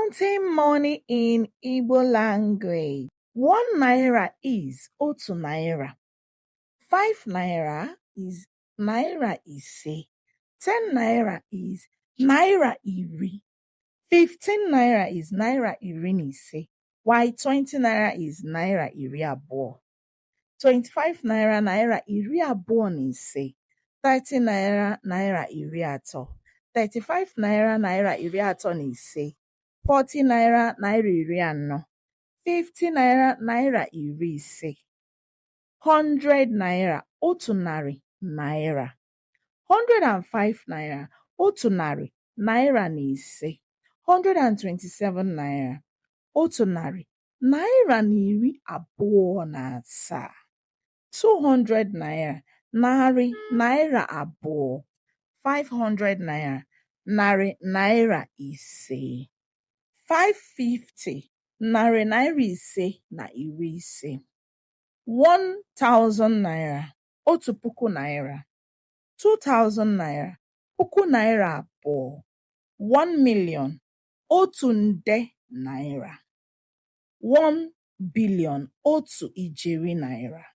Counting money in Igbo language. 1 naira is otu naira. 5 naira is naira ise. 10 naira is naira iri. 15 naira is naira iri na ise. While 20 naira is naira iri abụọ. 25 naira naira iri abụọ na ise. 30 naira naira iri atọ. 35 naira naira iri atọ na ise. 40 naira naira iri anọ. 50 naira naira iri ise. 100 naira otu narị naira. 105 naira otu narị naira na ise. 127 naira otu narị naira na iri abụọ na asaa. 200 naira narị naira abụọ. 500 naira narị naira ise. 550 narị naira ise na iri ise. 1000 naira otu puku naira. 2000 naira puku naira abụọ. 1 million otu nde naira. 1 billion otu ijeri naira.